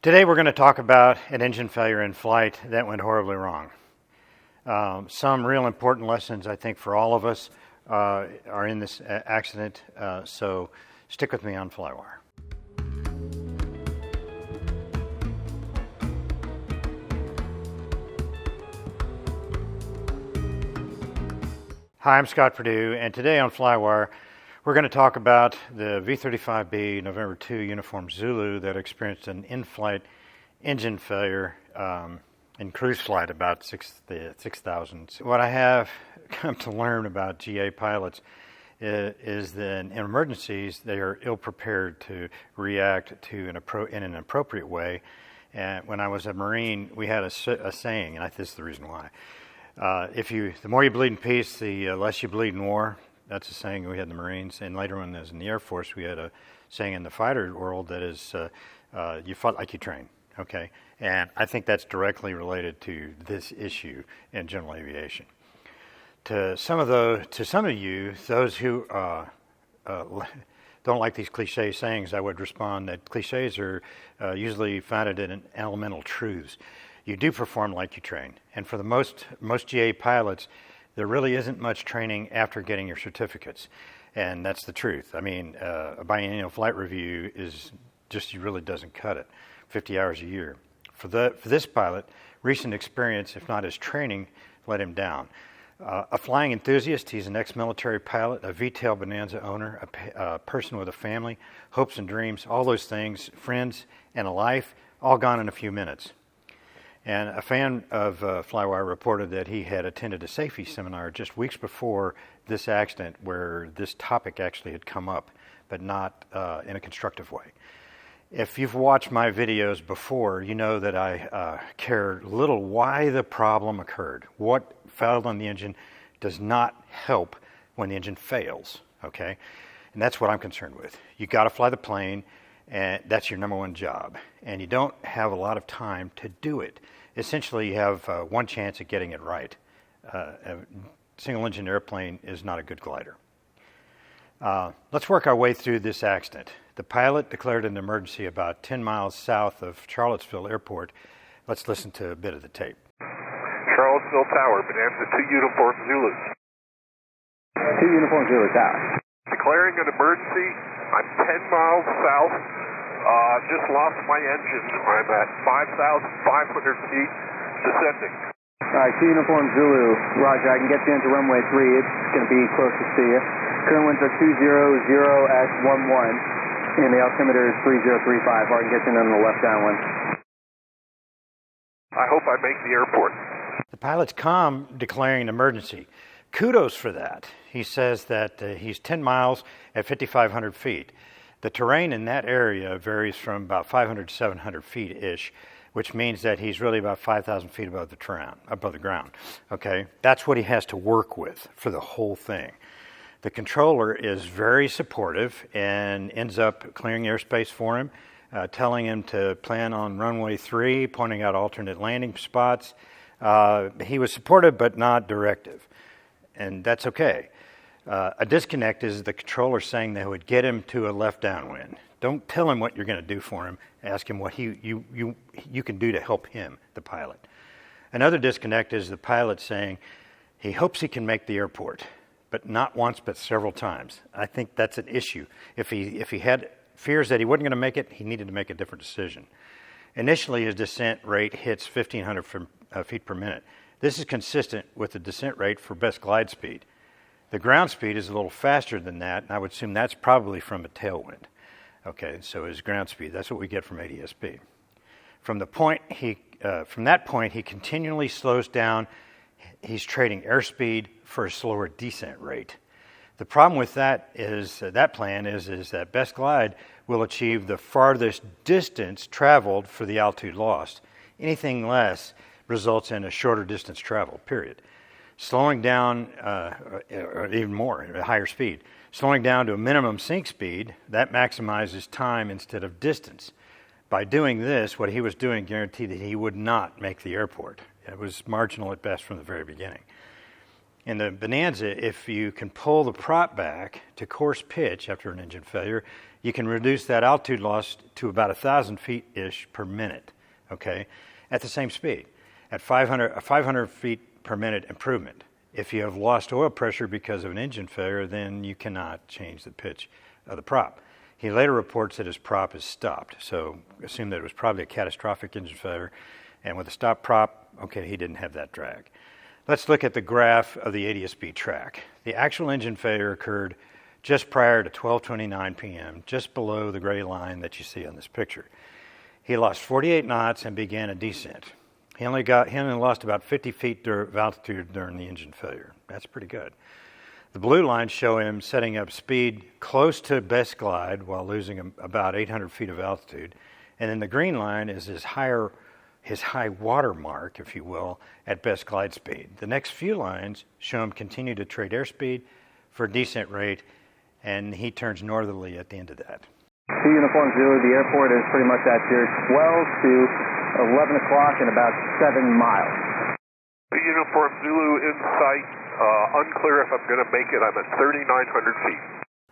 Today we're going to talk about an engine failure in flight that went horribly wrong. Some real important lessons, I think, for all of us are in this accident, so stick with me on FlyWire. Hi, I'm Scott Perdue, and today on FlyWire we're going to talk about the V35B November 2 Uniform Zulu that experienced an in-flight engine failure in cruise flight about 6,000. What I have come to learn about GA pilots is that in emergencies they are ill-prepared to react to in an appropriate way. And when I was a Marine, we had a saying, and this is the reason why. The more you bleed in peace, the less you bleed in war. That's a saying we had in the Marines, and later when I was in the Air Force, we had a saying in the fighter world that is, you fought like you trained, okay? And I think that's directly related to this issue in general aviation. To some of you, those who don't like these cliche sayings, I would respond that cliches are usually founded in elemental truths. You do perform like you train, and for the most GA pilots, there really isn't much training after getting your certificates, and that's the truth. I mean, a biennial flight review really doesn't cut it. 50 hours a year. For this pilot, recent experience, if not his training, let him down. A flying enthusiast, he's an ex-military pilot, a V-tail Bonanza owner, a person with a family, hopes and dreams, all those things, friends, and a life, all gone in a few minutes. And a fan of FlyWire reported that he had attended a safety seminar just weeks before this accident where this topic actually had come up, but not in a constructive way. If you've watched my videos before, you know that I care little why the problem occurred. What failed on the engine does not help when the engine fails, okay? And that's what I'm concerned with. You got to fly the plane, and that's your number one job. And you don't have a lot of time to do it. Essentially, you have one chance at getting it right. A single-engine airplane is not a good glider. Let's work our way through this accident. The pilot declared an emergency about 10 miles south of Charlottesville Airport. Let's listen to a bit of the tape. Charlottesville Tower, Bonanza 2 Uniform Zulu. 2 Uniform Zulu Tower. Declaring an emergency. I'm 10 miles south. Just lost my engine. I'm at 5,500 feet descending. All right, 2 Uniform Zulu. Roger, I can get you into runway 3. It's going to be closest to you. Current winds are 200S11, and the altimeter is 3035. Or I can get you in on the left downwind. I hope I make the airport. The pilot's calm, declaring an emergency. Kudos for that. He says that he's 10 miles at 5,500 feet. The terrain in that area varies from about 500 to 700 feet-ish, which means that he's really about 5,000 feet above the ground. Okay, that's what he has to work with for the whole thing. The controller is very supportive and ends up clearing airspace for him, telling him to plan on runway 3, pointing out alternate landing spots. He was supportive but not directive, and that's okay. A disconnect is the controller saying they would get him to a left downwind. Don't tell him what you're going to do for him. Ask him what you can do to help him, the pilot. Another disconnect is the pilot saying he hopes he can make the airport, but not once, but several times. I think that's an issue. If he had fears that he wasn't going to make it, he needed to make a different decision. Initially, his descent rate hits 1,500 feet per minute. This is consistent with the descent rate for best glide speed. The ground speed is a little faster than that, and I would assume that's probably from a tailwind. Okay, so his ground speed, that's what we get from ADS-B. From that point, he continually slows down. He's trading airspeed for a slower descent rate. The problem with that plan is that best glide will achieve the farthest distance traveled for the altitude lost. Anything less results in a shorter distance traveled, period. Slowing down, or even more, at a higher speed. Slowing down to a minimum sink speed, that maximizes time instead of distance. By doing this, what he was doing guaranteed that he would not make the airport. It was marginal at best from the very beginning. In the Bonanza, if you can pull the prop back to course pitch after an engine failure, you can reduce that altitude loss to about 1,000 feet-ish per minute, okay, at the same speed, at 500 feet per minute improvement. If you have lost oil pressure because of an engine failure, then you cannot change the pitch of the prop. He later reports that his prop is stopped, so assume that it was probably a catastrophic engine failure, and with a stopped prop, okay, he didn't have that drag. Let's look at the graph of the ADS-B track. The actual engine failure occurred just prior to 12:29 p.m., just below the gray line that you see on this picture. He lost 48 knots and began a descent. He only lost about 50 feet of altitude during the engine failure. That's pretty good. The blue lines show him setting up speed close to best glide while losing about 800 feet of altitude. And then the green line is his high water mark, if you will, at best glide speed. The next few lines show him continue to trade airspeed for descent rate, and he turns northerly at the end of that. Uniform Zulu, the airport is pretty much at your 12 to 11 o'clock in about 7 miles. Uniform Zulu in sight. Unclear if I'm going to make it. I'm at 3,900 feet.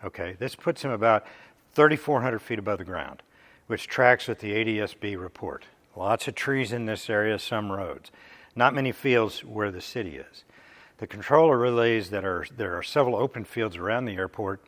Okay, this puts him about 3,400 feet above the ground, which tracks with the ADS-B report. Lots of trees in this area, some roads. Not many fields where the city is. The controller relays that there are several open fields around the airport.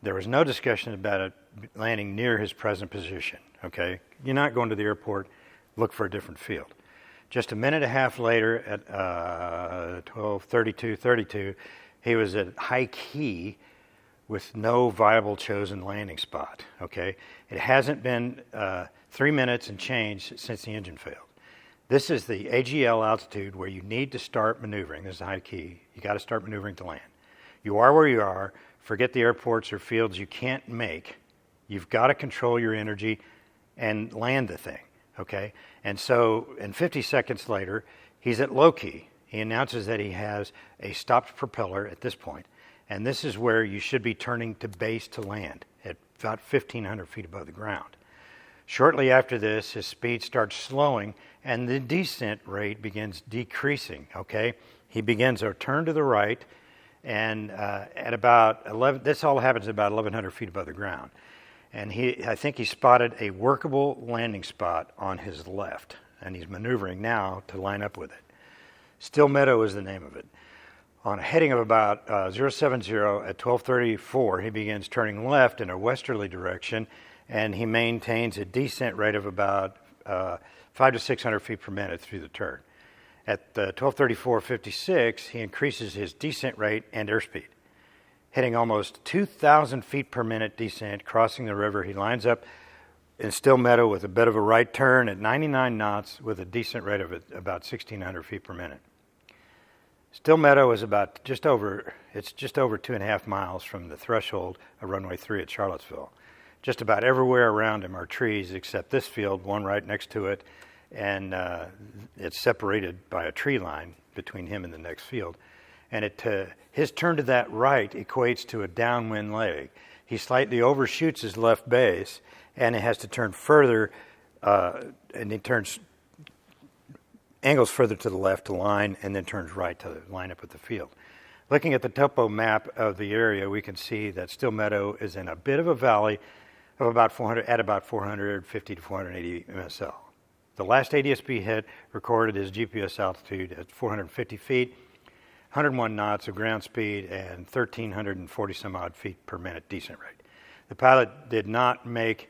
There was no discussion about it landing near his present position. Okay, you're not going to the airport, look for a different field. Just a minute and a half later at 12:32:32, he was at high key with no viable chosen landing spot. Okay, it hasn't been 3 minutes and change since the engine failed. This is the AGL altitude where you need to start maneuvering. This is high key. You got to start maneuvering to land. You are where you are. Forget the airports or fields you can't make. You've got to control your energy and land the thing. Okay, and so, and 50 seconds later, he's at low key. He announces that he has a stopped propeller at this point, and this is where you should be turning to base to land at about 1,500 feet above the ground. Shortly after this, his speed starts slowing, and the descent rate begins decreasing. Okay, he begins a turn to the right, and at about 11, this all happens at about 1,100 feet above the ground. And I think he spotted a workable landing spot on his left, and he's maneuvering now to line up with it. Still Meadow is the name of it. On a heading of about 070 at 12:34, he begins turning left in a westerly direction, and he maintains a descent rate of about 500 to 600 feet per minute through the turn. At 12:34:56, he increases his descent rate and airspeed. Hitting almost 2,000 feet per minute descent, crossing the river, he lines up in Still Meadow with a bit of a right turn at 99 knots with a descent rate of about 1,600 feet per minute. Still Meadow is just over 2.5 miles from the threshold of runway 3 at Charlottesville. Just about everywhere around him are trees except this field, one right next to it, and it's separated by a tree line between him and the next field. And his turn to that right equates to a downwind leg. He slightly overshoots his left base, and he has to turn further, and he angles further to the left to line, and then turns right to line up with the field. Looking at the topo map of the area, we can see that Still Meadow is in a bit of a valley of about 450 to 480 MSL. The last ADS-B hit recorded his GPS altitude at 450 feet, 101 knots of ground speed, and 1,340 some odd feet per minute descent rate. The pilot did not make,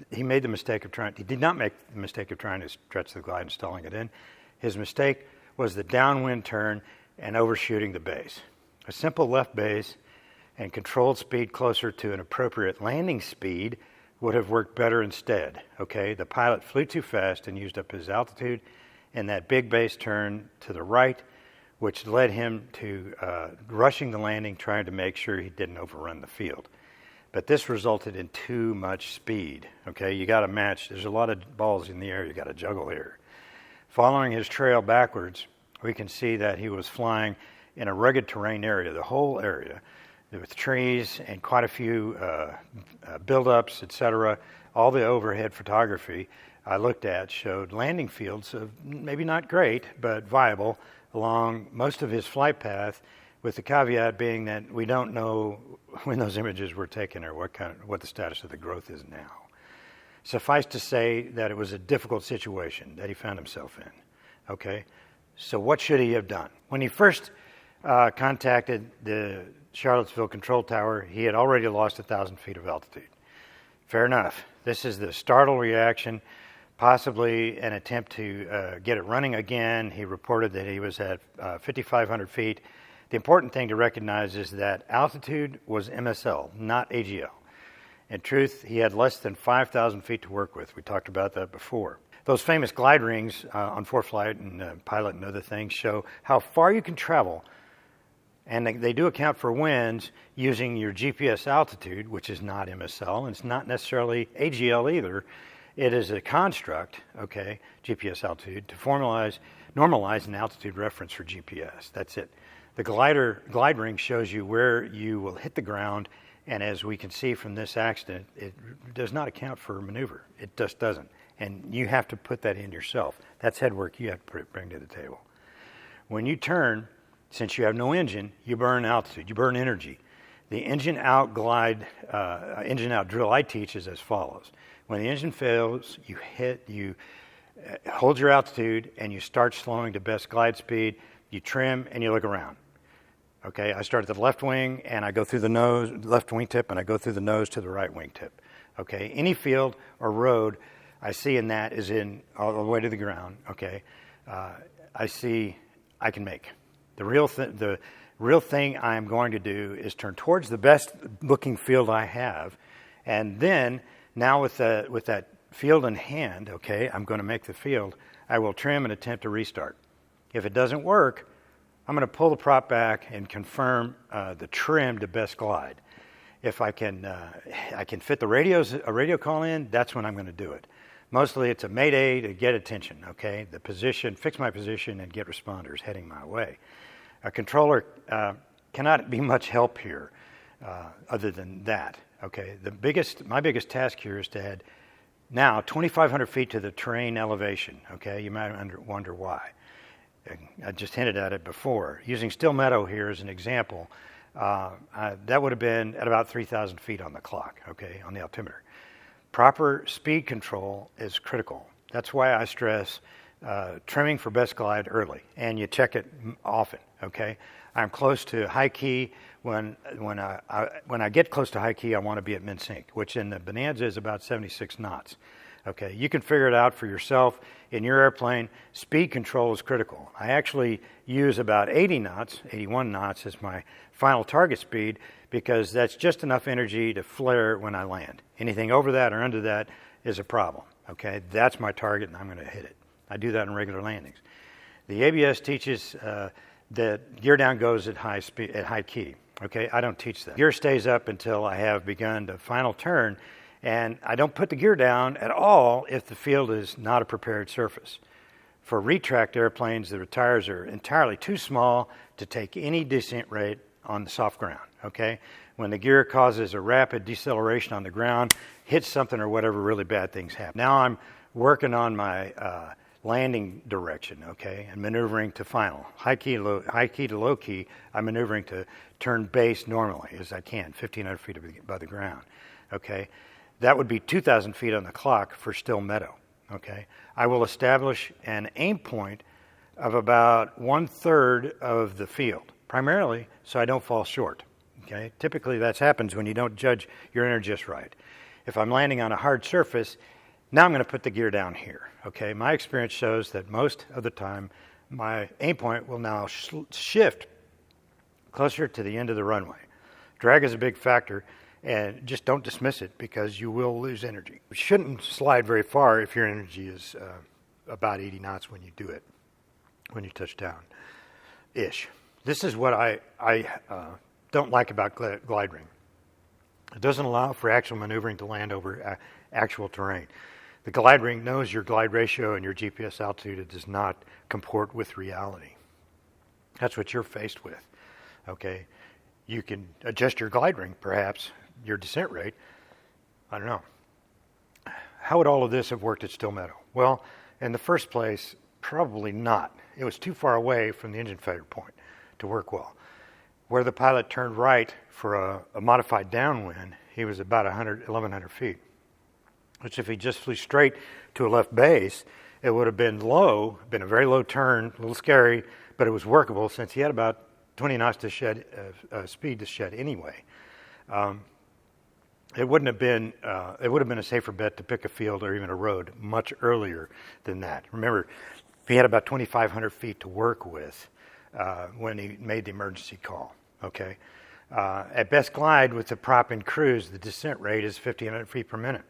he did not make the mistake of trying to stretch the glide and stalling it in. His mistake was the downwind turn and overshooting the base. A simple left base and controlled speed closer to an appropriate landing speed would have worked better instead. Okay, the pilot flew too fast and used up his altitude, and that big base turn to the right, which led him to rushing the landing, trying to make sure he didn't overrun the field. But this resulted in too much speed. Okay, you got to match. There's a lot of balls in the air you got to juggle here. Following his trail backwards, we can see that he was flying in a rugged terrain area, the whole area, with trees and quite a few buildups, etc. All the overhead photography I looked at showed landing fields of maybe not great, but viable along most of his flight path, with the caveat being that we don't know when those images were taken or what the status of the growth is now. Suffice to say that it was a difficult situation that he found himself in. Okay, so what should he have done? When he first contacted the Charlottesville control tower, he had already lost 1,000 feet of altitude. Fair enough. This is the startle reaction, possibly an attempt to get it running again. He reported that he was at 5,500 feet. The important thing to recognize is that altitude was MSL, not AGL. In truth, he had less than 5,000 feet to work with. We talked about that before. Those famous glide rings on ForeFlight and Pilot and other things show how far you can travel, and they do account for winds using your GPS altitude, which is not MSL, and it's not necessarily AGL either. It is a construct, okay, GPS altitude, to normalize an altitude reference for GPS. That's it. The glide ring shows you where you will hit the ground, and as we can see from this accident, it does not account for maneuver. It just doesn't. And you have to put that in yourself. That's head work you have to bring to the table. When you turn, since you have no engine, you burn altitude, you burn energy. The engine out drill I teach is as follows. When the engine fails, you hold your altitude and you start slowing to best glide speed, you trim and you look around. Okay, I start at the left wing and I go through the nose, left wingtip, and I go through the nose to the right wingtip. Okay, any field or road I see in that is in all the way to the ground. Okay, I see I can make. The real thing I am going to do is turn towards the best looking field I have, and then now with that field in hand, okay, I'm going to make the field. I will trim and attempt to restart. If it doesn't work, I'm going to pull the prop back and confirm the trim to best glide. If I can fit a radio call in, that's when I'm going to do it. Mostly it's a mayday to get attention, okay? The position, fix my position and get responders heading my way. A controller cannot be much help here other than that, okay? My biggest task here is to head now 2,500 feet to the terrain elevation, okay? You might wonder why. I just hinted at it before. Using Still Meadow here as an example, that would have been at about 3,000 feet on the clock, okay, on the altimeter. Proper speed control is critical. That's why I stress trimming for best glide early, and you check it often, okay? I'm close to high key. When I get close to high key, I want to be at mid-sync, which in the Bonanza is about 76 knots. Okay, you can figure it out for yourself. In your airplane, speed control is critical. I actually use about 80 knots, 81 knots as my final target speed, because that's just enough energy to flare when I land. Anything over that or under that is a problem. Okay, that's my target and I'm going to hit it. I do that in regular landings. The ABS teaches that gear down goes at high speed, at high key. Okay, I don't teach that. Gear stays up until I have begun the final turn, and I don't put the gear down at all if the field is not a prepared surface. For retract airplanes, the tires are entirely too small to take any descent rate on the soft ground, okay? When the gear causes a rapid deceleration on the ground, hits something or whatever, really bad things happen. Now I'm working on my landing direction, okay, and maneuvering to final. High key to low key, I'm maneuvering to turn base normally as I can, 1,500 feet above the ground, okay? That would be 2,000 feet on the clock for Still Meadow, okay? I will establish an aim point of about 1/3 of the field, primarily so I don't fall short, okay? Typically that happens when you don't judge your energy just right. If I'm landing on a hard surface, now I'm going to put the gear down here, okay? My experience shows that most of the time my aim point will now shift closer to the end of the runway. Drag is a big factor, and just don't dismiss it because you will lose energy. You shouldn't slide very far if your energy is about 80 knots when you do it, when you touch down-ish. This is what I don't like about glide ring. It doesn't allow for actual maneuvering to land over actual terrain. The glide ring knows your glide ratio and your GPS altitude. It does not comport with reality. That's what you're faced with, okay? You can adjust your glide ring, perhaps, your descent rate. I don't know. How would all of this have worked at Still Meadow? Well, in the first place, probably not. It was too far away from the engine failure point to work well. Where the pilot turned right for a modified downwind, he was about 1,100 feet, which if he just flew straight to a left base, it would have been a very low turn, a little scary, but it was workable since he had about 20 knots to shed, speed to shed anyway. It would have been a safer bet to pick a field or even a road much earlier than that. Remember, he had about 2,500 feet to work with when he made the emergency call. Okay, at best glide with the prop and cruise, the descent rate is 1,500 feet per minute,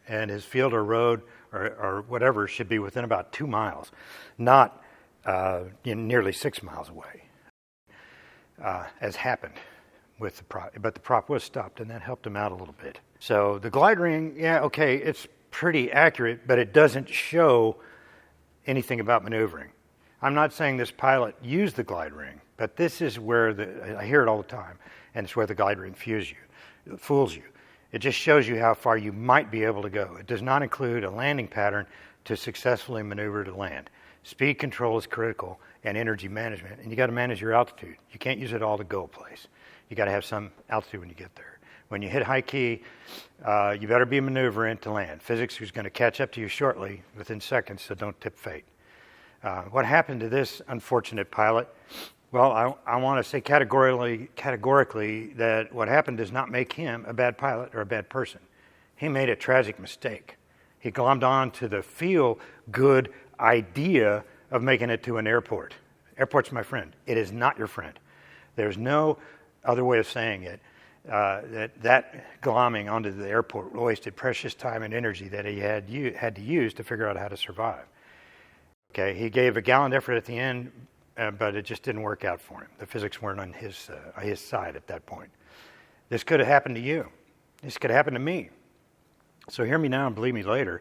and his field or road or whatever should be within about 2 miles, not nearly 6 miles away, as happened with the prop. But the prop was stopped, and that helped him out a little bit. So the glide ring, yeah, okay, it's pretty accurate, but it doesn't show anything about maneuvering. I'm not saying this pilot used the glide ring, but this is where I hear it all the time, and it's where the glide ring fools you. It just shows you how far you might be able to go. It does not include a landing pattern to successfully maneuver to land. Speed control is critical, and energy management, and you got to manage your altitude. You can't use it all to go a place. You got to have some altitude when you get there. When you hit high key, you better be maneuvering to land. Physics is going to catch up to you shortly, within seconds, so don't tip fate. What happened to this unfortunate pilot? Well, I want to say categorically that what happened does not make him a bad pilot or a bad person. He made a tragic mistake. He glommed on to the feel-good idea of making it to an airport. Airport's my friend. It is not your friend. There's no other way of saying it. That glomming onto the airport wasted precious time and energy that he had to use to figure out how to survive. Okay, he gave a gallant effort at the end, but it just didn't work out for him. The physics weren't on his side at that point. This could have happened to you. This could happen to me. So hear me now and believe me later.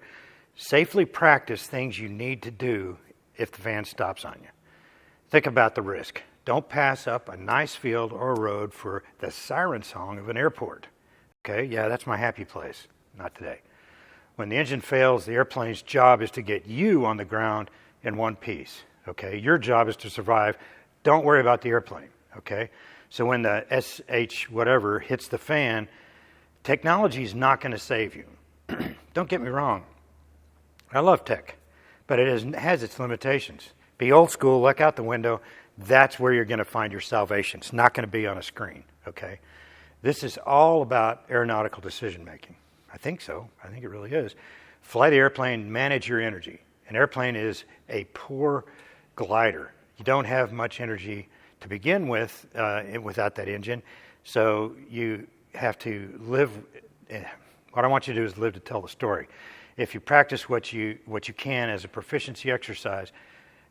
Safely practice things you need to do if the van stops on you. Think about the risk. Don't pass up a nice field or road for the siren song of an airport. Okay, yeah, that's my happy place. Not today. When the engine fails, the airplane's job is to get you on the ground in one piece. Okay, your job is to survive. Don't worry about the airplane. Okay, so when the SH whatever hits the fan, technology is not going to save you. Don't get me wrong. I love tech, but it has its limitations. Be old school, look out the window. That's where you're going to find your salvation. It's not going to be on a screen, okay? This is all about aeronautical decision making. I think so. I think it really is. Fly the airplane, manage your energy. An airplane is a poor glider. You don't have much energy to begin with without that engine, so you have to live. What I want you to do is live to tell the story. If you practice what you can as a proficiency exercise,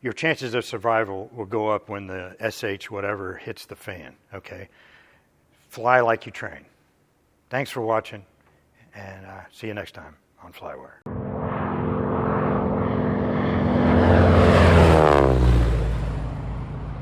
your chances of survival will go up when the SH whatever hits the fan, okay? Fly like you train. Thanks for watching, and see you next time on FlyWire.